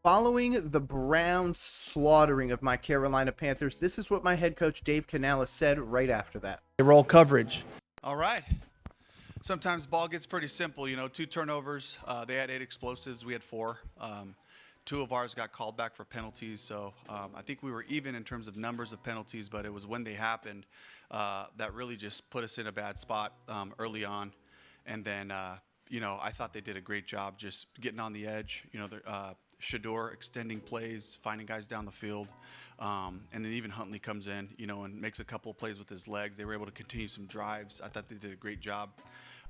Following the Browns' slaughtering of my Carolina Panthers, this is what my head coach Dave Canales said right after that. Roll coverage. All right. Sometimes ball gets pretty simple. 2 turnovers. They had 8 explosives. We had 4. 2 of ours got called back for penalties. So I think we were even in terms of numbers of penalties, but it was when they happened that really just put us in a bad spot early on. And then, I thought they did a great job just getting on the edge. Shador extending plays, finding guys down the field. And then even Huntley comes in, and makes a couple of plays with his legs. They were able to continue some drives. I thought they did a great job.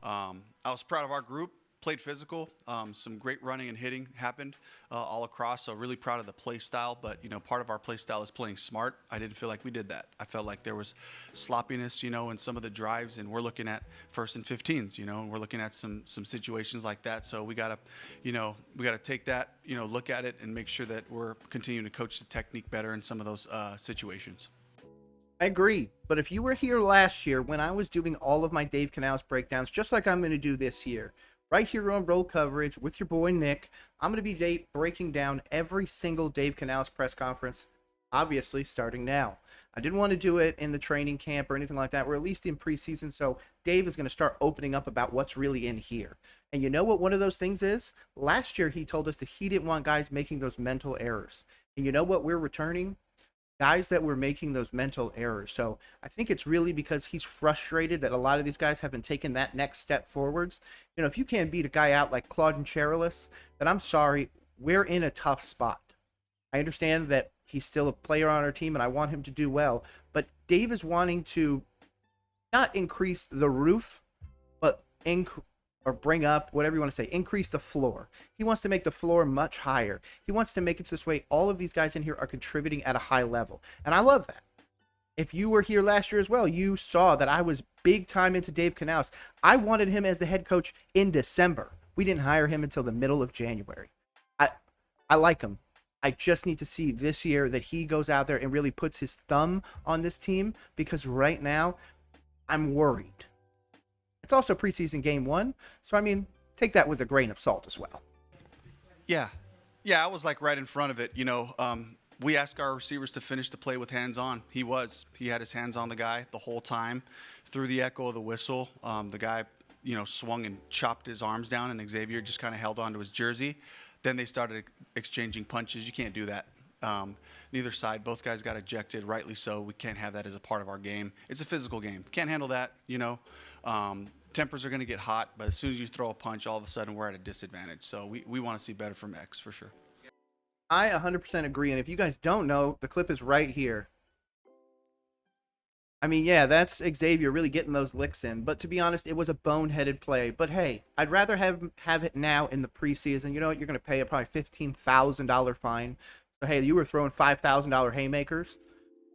I was proud of our group. Played physical. Some great running and hitting happened all across. So really proud of the play style. But, part of our play style is playing smart. I didn't feel like we did that. I felt like there was sloppiness, in some of the drives. And we're looking at 1st and 15s, and we're looking at some situations like that. So we got to, take that, look at it and make sure that we're continuing to coach the technique better in some of those situations. I agree. But if you were here last year when I was doing all of my Dave Canales breakdowns, just like I'm going to do this year, right here on Roll Coverage with your boy Nick, I'm going to be breaking down every single Dave Canales press conference, obviously starting now. I didn't want to do it in the training camp or anything like that. We're at least in preseason, so Dave is going to start opening up about what's really in here. And you know what one of those things is? Last year he told us that he didn't want guys making those mental errors. And you know what we're returning? Guys that were making those mental errors. So I think it's really because he's frustrated that a lot of these guys haven't taken that next step forwards. If you can't beat a guy out like Claude Canales, then I'm sorry, we're in a tough spot. I understand that he's still a player on our team and I want him to do well, but Dave is wanting to not increase the roof, but bring up, whatever you want to say, increase the floor. He wants to make the floor much higher. He wants to make it this way all of these guys in here are contributing at a high level. And I love that. If you were here last year as well, you saw that I was big time into Dave Canales. I wanted him as the head coach in December. We didn't hire him until the middle of January. I like him. I just need to see this year that he goes out there and really puts his thumb on this team, because right now I'm worried. It's also preseason game 1, so take that with a grain of salt as well. Yeah, I was like right in front of it. We asked our receivers to finish the play with hands on. He had his hands on the guy the whole time. Through the echo of the whistle, the guy, swung and chopped his arms down, and Xavier just kind of held onto his jersey. Then they started exchanging punches. You can't do that. Neither side, both guys got ejected, rightly so. We can't have that as a part of our game. It's a physical game. Can't handle that, Tempers are going to get hot, but as soon as you throw a punch, all of a sudden we're at a disadvantage. So we want to see better from X for sure. I 100% agree, and if you guys don't know, the clip is right here. Yeah, that's Xavier really getting those licks in, but to be honest, it was a boneheaded play. But hey, I'd rather have it now in the preseason. You know what? You're going to pay a probably $15,000 fine. So hey, you were throwing $5,000 haymakers.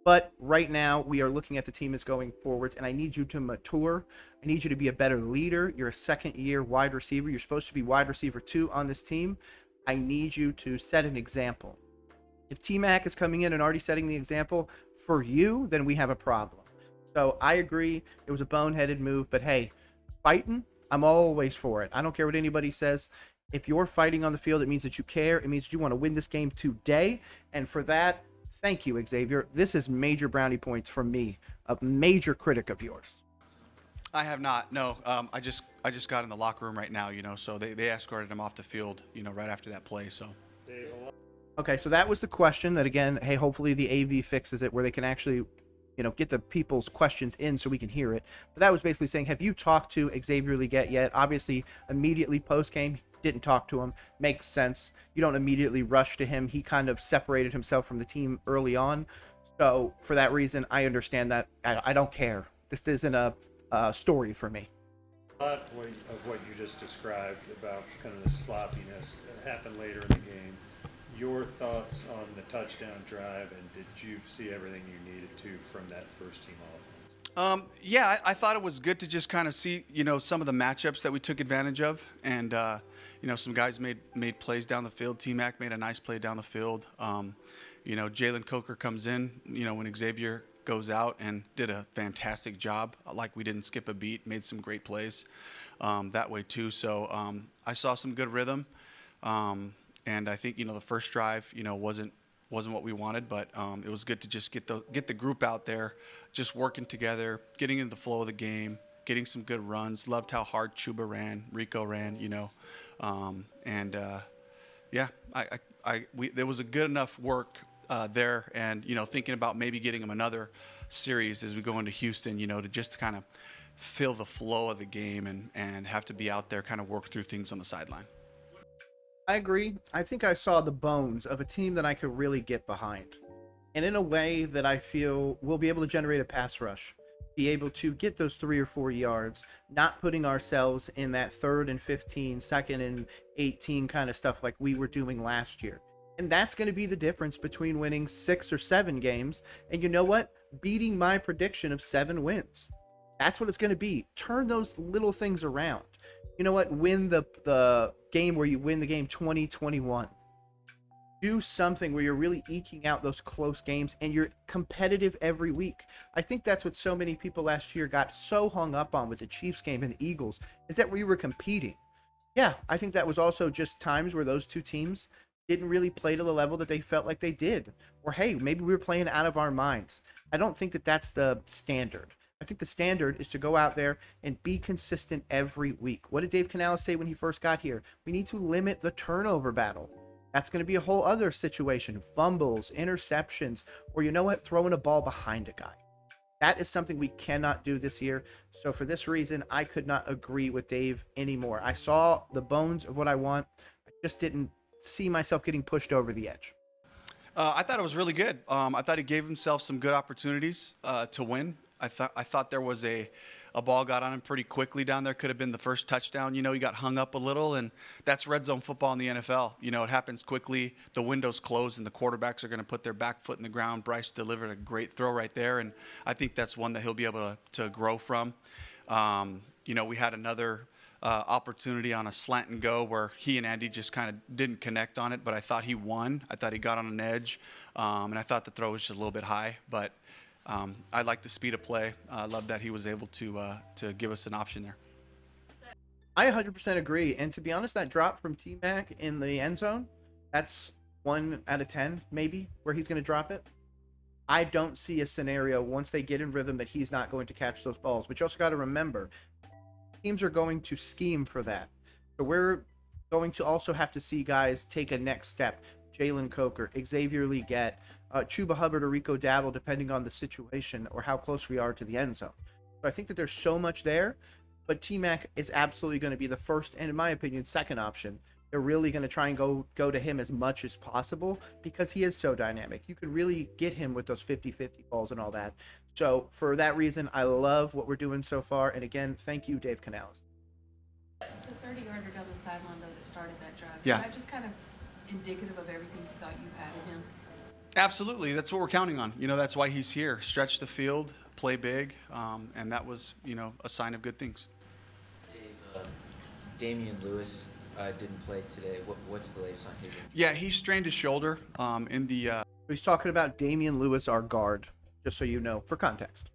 But right now, we are looking at the team as going forwards, and I need you to mature. I need you to be a better leader. You're a second-year wide receiver. You're supposed to be wide receiver 2 on this team. I need you to set an example. If T-Mac is coming in and already setting the example for you, then we have a problem. So I agree. It was a boneheaded move, but hey, fighting, I'm always for it. I don't care what anybody says. If you're fighting on the field, it means that you care. It means that you want to win this game today, and for that, thank you, Xavier. This is major brownie points from me, a major critic of yours. I have not. No, I just got in the locker room right now, so they escorted him off the field, right after that play. So. Okay, so that was the question that, again, hey, hopefully the AV fixes it where they can actually, get the people's questions in so we can hear it. But that was basically saying, have you talked to Xavier Legette yet? Obviously, immediately post-game, didn't talk to him. Makes sense. You don't immediately rush to him. He kind of separated himself from the team early on. So for that reason, I understand that. I don't care. This isn't a story for me. A lot of what you just described about kind of the sloppiness that happened later in the game. Your thoughts on the touchdown drive, and did you see everything you needed to from that first team offense? Yeah, I thought it was good to just kind of see, some of the matchups that we took advantage of. And, some guys made plays down the field. T-Mac made a nice play down the field. Jalen Coker comes in, when Xavier goes out, and did a fantastic job. Like, we didn't skip a beat, made some great plays that way too. So I saw some good rhythm. And I think, the first drive, wasn't what we wanted, but it was good to just get the group out there, just working together, getting into the flow of the game, getting some good runs. Loved how hard Chuba ran, Rico ran, yeah, there was a good enough work there, and thinking about maybe getting him another series as we go into Houston, to just kind of feel the flow of the game and have to be out there, kind of work through things on the sideline. I agree. I think I saw the bones of a team that I could really get behind. And in a way that I feel we'll be able to generate a pass rush, be able to get those 3 or 4 yards, not putting ourselves in that 3rd and 15, 2nd and 18 kind of stuff like we were doing last year. And that's going to be the difference between winning 6 or 7 games and, you know what, beating my prediction of 7 wins. That's what it's going to be. Turn those little things around. You know what? Win the game where you win the game 20-21. Do something where you're really eking out those close games and you're competitive every week. I think that's what so many people last year got so hung up on with the Chiefs game and the Eagles, is that we were competing. Yeah, I think that was also just times where those two teams didn't really play to the level that they felt like they did. Or, hey, maybe we were playing out of our minds. I don't think that that's the standard. I think the standard is to go out there and be consistent every week. What did Dave Canales say when he first got here? We need to limit the turnover battle. That's going to be a whole other situation. Fumbles, interceptions, or you know what? Throwing a ball behind a guy. That is something we cannot do this year. So for this reason, I could not agree with Dave anymore. I saw the bones of what I want. I just didn't see myself getting pushed over the edge. I thought it was really good. I thought he gave himself some good opportunities to win. I thought there was a ball got on him pretty quickly down there. Could have been the first touchdown. He got hung up a little, and that's red zone football in the NFL. It happens quickly. The window's closed, and the quarterbacks are going to put their back foot in the ground. Bryce delivered a great throw right there, and I think that's one that he'll be able to grow from. We had another opportunity on a slant and go where he and Andy just kind of didn't connect on it, but I thought he won. I thought he got on an edge, and I thought the throw was just a little bit high, but I like the speed of play. I love that he was able to give us an option there. I 100% agree. And to be honest, that drop from T-Mac in the end zone, that's 1 out of 10 maybe where he's going to drop it. I don't see a scenario once they get in rhythm that he's not going to catch those balls. But you also got to remember, teams are going to scheme for that. So we're going to also have to see guys take a next step. Jalen Coker, Xavier Leggett, Chuba Hubbard or Rico Dabble, depending on the situation or how close we are to the end zone. So I think that there's so much there, but T-Mac is absolutely going to be the first and, in my opinion, second option. They're really going to try and go to him as much as possible because he is so dynamic. You can really get him with those 50-50 balls and all that. So for that reason, I love what we're doing so far. And again, thank you, Dave Canales. The 30-yarder down the sideline, though, that started that drive, Yeah. is that just kind of indicative of everything you thought you had in him? Absolutely. That's what we're counting on. That's why he's here. Stretch the field, play big, and that was, a sign of good things. Dave, Damian Lewis didn't play today. What's the latest on his injury? Yeah, he strained his shoulder in the He's talking about Damian Lewis, our guard, just so you know, for context.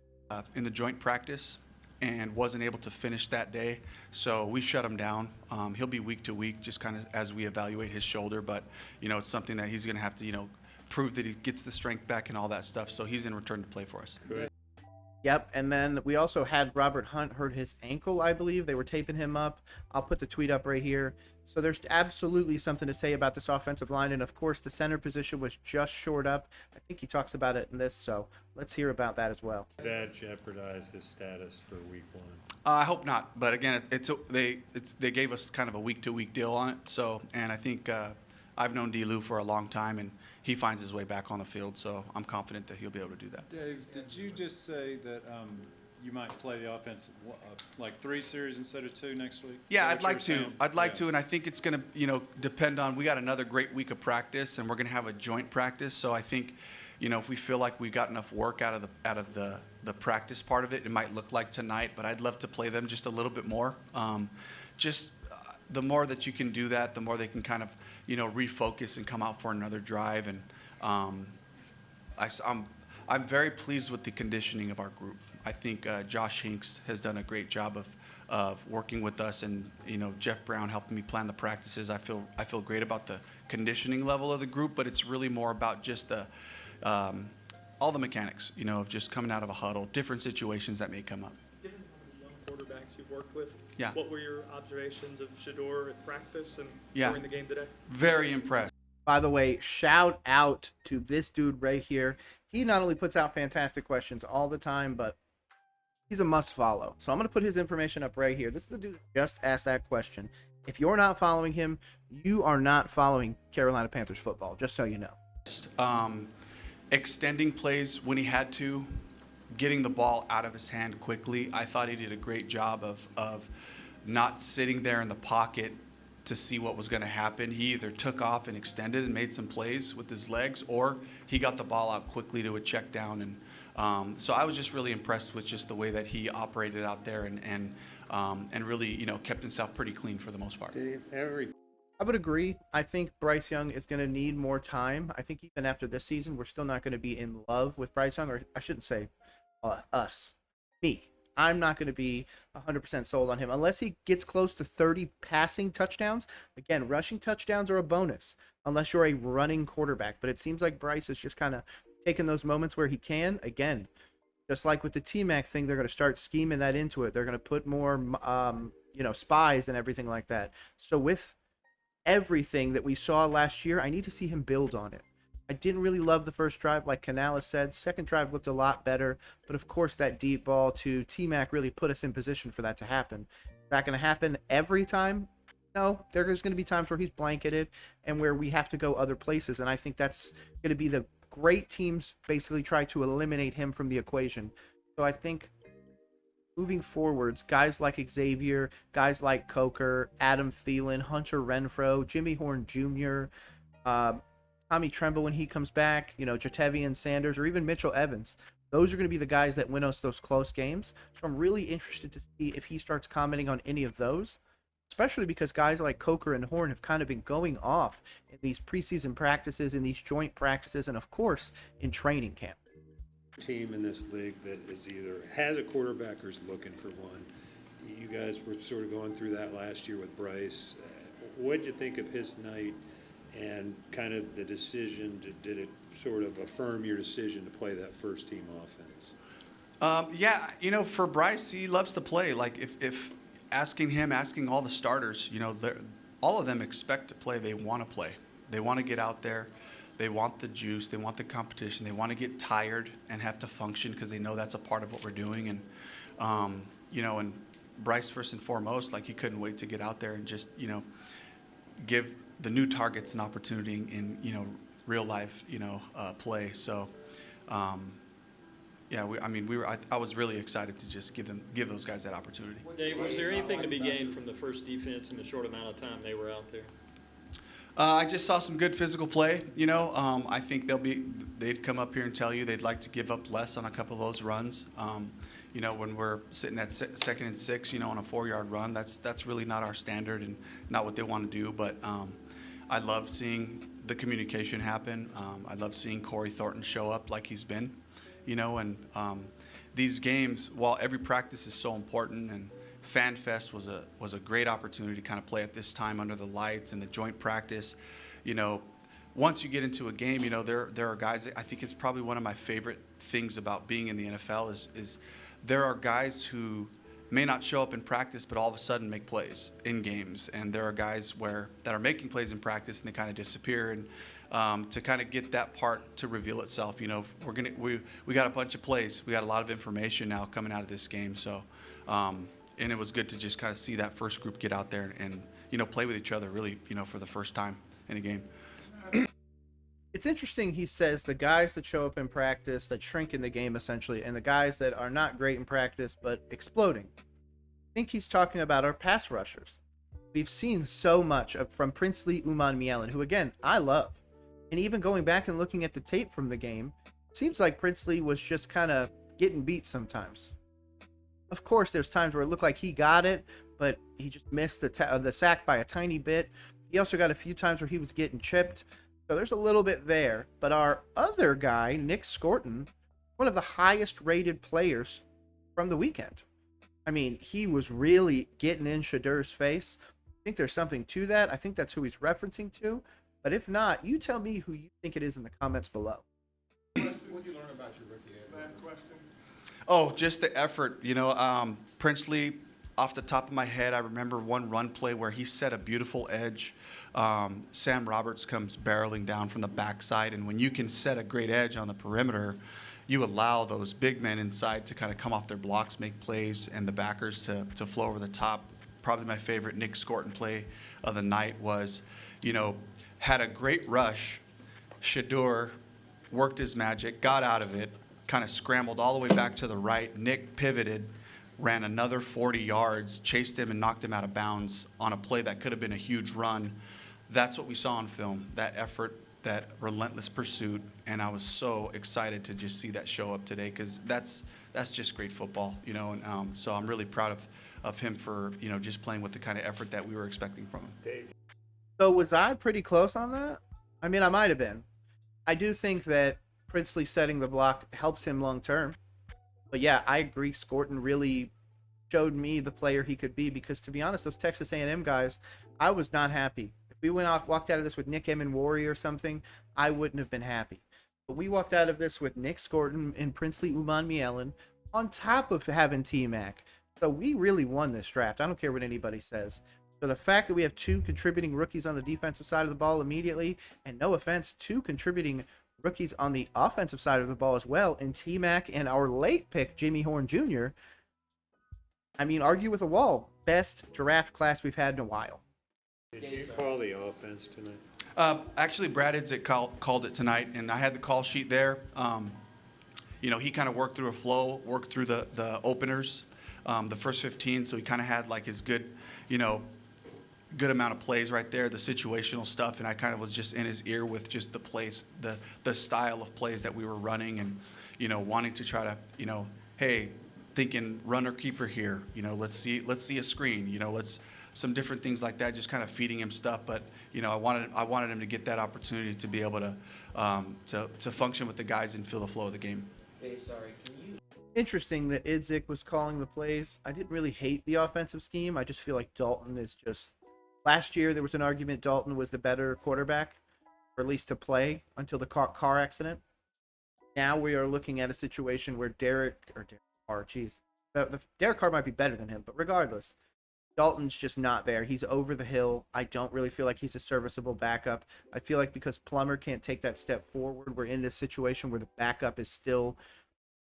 in the joint practice and wasn't able to finish that day. So we shut him down. He'll be week to week just kind of as we evaluate his shoulder. But, it's something that he's going to have to, prove that he gets the strength back and all that stuff. So he's in return to play for us. Good. Yep, and then we also had Robert Hunt hurt his ankle, I believe. They were taping him up. I'll put the tweet up right here. So there's absolutely something to say about this offensive line. And, of course, the center position was just shored up. I think he talks about it in this, so let's hear about that as well. Did that jeopardize his status for week 1? I hope not. But, again, they gave us kind of a week-to-week deal on it. So, and I think I've known D-Lou for a long time, and he finds his way back on the field. So I'm confident that he'll be able to do that. Dave, did you just say that you might play the offense like 3 series instead of 2 next week? Yeah, Is I'd that what like you were to. saying? I'd like Yeah. to, and I think it's going to, depend on. We got another great week of practice, and we're going to have a joint practice. So I think, if we feel like we got enough work out of the practice part of it, it might look like tonight. But I'd love to play them just a little bit more. The more that you can do that, the more they can kind of, refocus and come out for another drive. And I'm very pleased with the conditioning of our group. I think Josh Hinks has done a great job of working with us, and Jeff Brown helping me plan the practices. I feel great about the conditioning level of the group, but it's really more about just the all the mechanics, of just coming out of a huddle, different situations that may come up. Given how many young quarterbacks you've worked with, Yeah. what were your observations of Shador at practice and Yeah. during the game today? Very impressed. By the way, shout out to this dude right here. He not only puts out fantastic questions all the time, but he's a must follow. So I'm going to put his information up right here. This is the dude that just asked that question. If you're not following him, you are not following Carolina Panthers football, just so you know. Extending plays when he had to, getting the ball out of his hand quickly. I thought he did a great job of not sitting there in the pocket to see what was going to happen. He either took off and extended and made some plays with his legs, or he got the ball out quickly to a check down. And so I was just really impressed with just the way that he operated out there and really, kept himself pretty clean for the most part. Dave, I would agree. I think Bryce Young is going to need more time. I think even after this season, we're still not going to be in love with Bryce Young, or I shouldn't say us, me. I'm not going to be 100% sold on him unless he gets close to 30 passing touchdowns. Again, rushing touchdowns are a bonus unless you're a running quarterback. But it seems like Bryce is just kind of taking those moments where he can. Again, just like with the T-Mac thing, they're going to start scheming that into it. They're going to put more, spies and everything like that. So with everything that we saw last year, I need to see him build on it. I didn't really love the first drive, like Canales said. Second drive looked a lot better, but of course that deep ball to T-Mac really put us in position for that to happen. Is that going to happen every time? No, there's going to be times where he's blanketed and where we have to go other places, and I think that's going to be the great teams basically try to eliminate him from the equation. So I think moving forwards, guys like Xavier, guys like Coker, Adam Thielen, Hunter Renfrow, Jimmy Horn Jr., Tommy Tremble when he comes back, Jatavian Sanders, or even Mitchell Evans. Those are going to be the guys that win us those close games. So I'm really interested to see if he starts commenting on any of those, especially because guys like Coker and Horn have kind of been going off in these preseason practices, in these joint practices, and of course in training camp. team in this league that is either has a quarterback or is looking for one. You guys were sort of going through that last year with Bryce. What did you think of his night and kind of the decision? Did it sort of affirm your decision to play that first team offense? For Bryce, he loves to play. Like if asking all the starters, all of them expect to play. They want to play. They want to get out there. They want the juice. They want the competition. They want to get tired and have to function because they know that's a part of what we're doing. And, and Bryce, first and foremost, like he couldn't wait to get out there and just, give the new targets an opportunity in, real life, play. So, I was really excited to just give those guys that opportunity. Dave, was there anything to be gained from the first defense in the short amount of time they were out there? I just saw some good physical play. I think they'd come up here and tell you they'd like to give up less on a couple of those runs. When we're sitting at second and 6, on a 4-yard run, that's really not our standard and not what they want to do. But I love seeing the communication happen. I love seeing Corey Thornton show up like he's been, and these games, while every practice is so important, and Fan Fest was a great opportunity to kind of play at this time under the lights and the joint practice. Once you get into a game, there are guys that I think it's probably one of my favorite things about being in the NFL is there are guys who may not show up in practice, but all of a sudden make plays in games. And there are guys that are making plays in practice and they kind of disappear. And to kind of get that part to reveal itself, we got a bunch of plays. We got a lot of information now coming out of this game. So, and it was good to just kind of see that first group get out there and play with each other really, for the first time in a game. It's interesting, he says, the guys that show up in practice, that shrink in the game essentially, and the guys that are not great in practice but exploding. I think he's talking about our pass rushers. We've seen so much from Princely Umanmielen, who, again, I love. And even going back and looking at the tape from the game, it seems like Princely was just kind of getting beat sometimes. Of course, there's times where it looked like he got it, but he just missed the sack by a tiny bit. He also got a few times where he was getting chipped. So there's a little bit there. But our other guy, Nick Scorton, one of the highest rated players from the weekend. I mean, he was really getting in Shadur's face. I think there's something to that. I think that's who he's referencing to. But if not, you tell me who you think it is in the comments below. What did you learn about your rookie? Last question. Oh, just the effort. Princely, off the top of my head, I remember one run play where he set a beautiful edge. Sam Roberts comes barreling down from the backside, and when you can set a great edge on the perimeter, you allow those big men inside to kind of come off their blocks, make plays, and the backers to flow over the top. Probably my favorite Nick Scorton play of the night was, had a great rush. Shadur worked his magic, got out of it, kind of scrambled all the way back to the right. Nick pivoted, ran another 40 yards, chased him and knocked him out of bounds on a play that could have been a huge run. That's what we saw on film, that effort, that relentless pursuit, and I was so excited to just see that show up today because that's just great football, and so I'm really proud of him for, just playing with the kind of effort that we were expecting from him. So was I pretty close on that? I mean, I might have been. I do think that Princely setting the block helps him long term. But yeah, I agree. Scorton really showed me the player he could be because, to be honest, those Texas A&M guys, I was not happy. If we walked out of this with Nick Emenwari or something, I wouldn't have been happy. But we walked out of this with Nick Scorton and Princely Umanmielen on top of having T-Mac. So we really won this draft. I don't care what anybody says. So the fact that we have two contributing rookies on the defensive side of the ball immediately, and no offense, two contributing rookies on the offensive side of the ball as well, in T-Mac and our late pick, Jimmy Horn Jr., I mean, argue with a wall. Best draft class we've had in a while. Did you call the offense tonight? Actually, Brad Idzik called it tonight, and I had the call sheet there. He kind of worked through a flow, worked through the openers, the first 15, so he kind of had like his good amount of plays right there, the situational stuff, and I kind of was just in his ear with just the plays, the style of plays that we were running, and wanting to try to hey, thinking runner keeper here, let's see a screen, let's some different things like that, just kind of feeding him stuff. But I wanted him to get that opportunity to be able to function with the guys and feel the flow of the game. Dave, sorry, can you? Interesting that Idzik was calling the plays. I didn't really hate the offensive scheme. I just feel like Dalton is just. Last year, there was an argument Dalton was the better quarterback, or at least to play, until the car accident. Now we are looking at a situation where Derek Carr might be better than him, but regardless, Dalton's just not there. He's over the hill. I don't really feel like he's a serviceable backup. I feel like because Plummer can't take that step forward, we're in this situation where the backup is still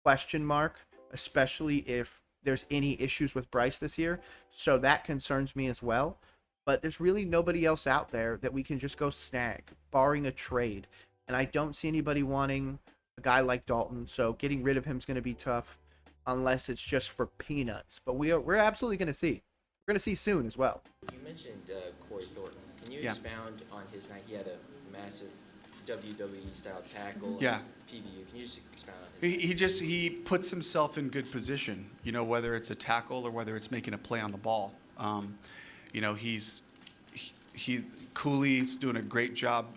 question mark, especially if there's any issues with Bryce this year. So that concerns me as well. But there's really nobody else out there that we can just go snag, barring a trade. And I don't see anybody wanting a guy like Dalton, so getting rid of him is going to be tough unless it's just for peanuts. But we're absolutely going to see. We're going to see soon as well. You mentioned Corey Thornton. Can you expound on his night? He had a massive WWE-style tackle. Yeah. PBU. Can you just expound on his He puts himself in good position, whether it's a tackle or whether it's making a play on the ball. Cooley's doing a great job,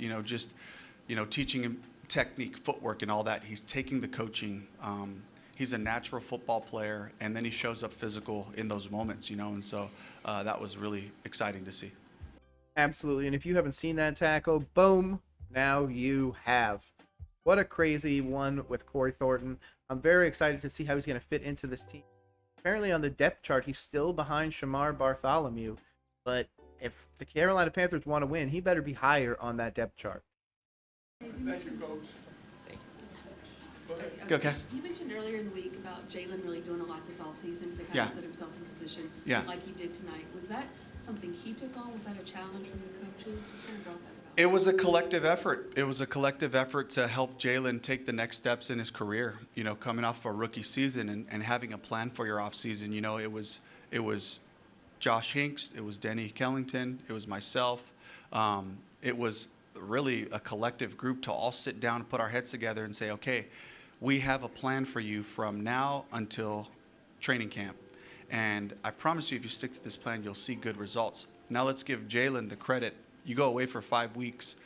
teaching him technique, footwork, and all that. He's taking the coaching. He's a natural football player, and then he shows up physical in those moments, and so that was really exciting to see. Absolutely, and if you haven't seen that tackle, boom, now you have. What a crazy one with Corey Thornton. I'm very excited to see how he's going to fit into this team. Apparently on the depth chart, he's still behind Shamar Bartholomew, but if the Carolina Panthers want to win, he better be higher on that depth chart. Thank you, Coach. Thank you. Go, Cass. You mentioned earlier in the week about Jalen really doing a lot this offseason to kind Yeah. of put himself in position Yeah. like he did tonight. Was that something he took on? Was that a challenge from the coaches? What kind of brought that about? It was a collective effort. It was a collective effort to help Jalen take the next steps in his career, coming off a rookie season and having a plan for your offseason. It was Josh Hinks, it was Denny Kellington, it was myself. It was really a collective group to all sit down and put our heads together and say, okay, we have a plan for you from now until training camp. And I promise you, if you stick to this plan, you'll see good results. Now let's give Jalen the credit. You go away for 5 weeks,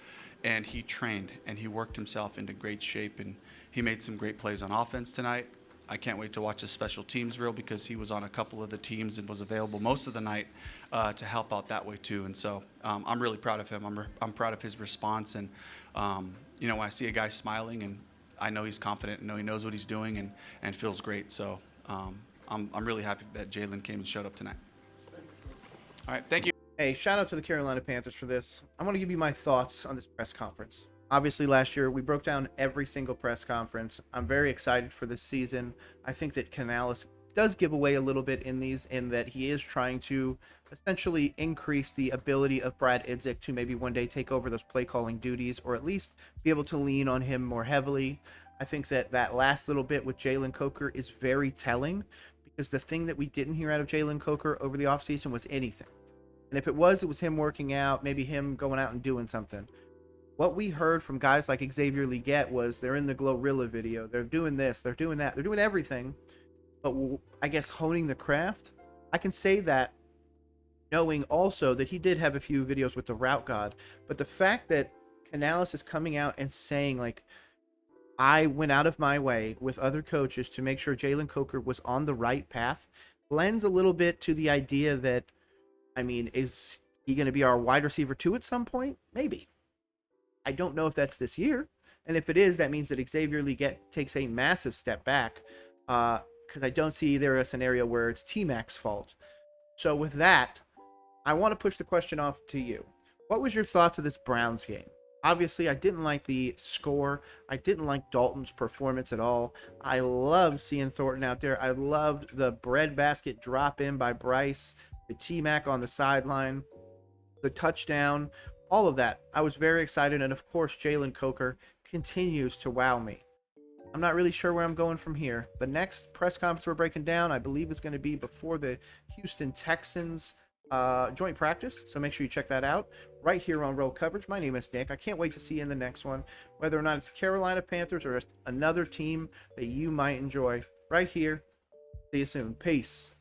and he trained, and he worked himself into great shape, and he made some great plays on offense tonight. I can't wait to watch his special teams reel because he was on a couple of the teams and was available most of the night to help out that way too. And so I'm really proud of him. I'm proud of his response. And, you know, when I see a guy smiling and I know he's confident and know he knows what he's doing and feels great. So I'm really happy that Jalen came and showed up tonight. All right, thank you. Hey, shout out to the Carolina Panthers for this. I want to give you my thoughts on this press conference. Obviously, last year, we broke down every single press conference. I'm very excited for this season. I think that Canales does give away a little bit in these, in that he is trying to essentially increase the ability of Brad Idzik to maybe one day take over those play-calling duties, or at least be able to lean on him more heavily. I think that that last little bit with Jalen Coker is very telling, because the thing that we didn't hear out of Jalen Coker over the offseason was anything. And if it was him working out, maybe him going out and doing something. What we heard from guys like Xavier Leggett was they're in the Glorilla video. They're doing this. They're doing that. They're doing everything. But I guess honing the craft. I can say that knowing also that he did have a few videos with the route god. But the fact that Canales is coming out and saying, like, I went out of my way with other coaches to make sure Jalen Coker was on the right path, lends a little bit to the idea that, I mean, is he going to be our wide receiver 2 at some point? Maybe. I don't know if that's this year. And if it is, that means that Xavier Leggett takes a massive step back, because I don't see there a scenario where it's T-Mac's fault. So with that, I want to push the question off to you. What was your thoughts of this Browns game? Obviously, I didn't like the score. I didn't like Dalton's performance at all. I loved seeing Thornton out there. I loved the breadbasket drop in by Bryce, the T-Mac on the sideline, the touchdown, all of that. I was very excited. And of course, Jalen Coker continues to wow me. I'm not really sure where I'm going from here. The next press conference we're breaking down, I believe, is going to be before the Houston Texans joint practice. So make sure you check that out right here on Roll Coverage. My name is Nick. I can't wait to see you in the next one, whether or not it's Carolina Panthers or just another team that you might enjoy right here. See you soon. Peace.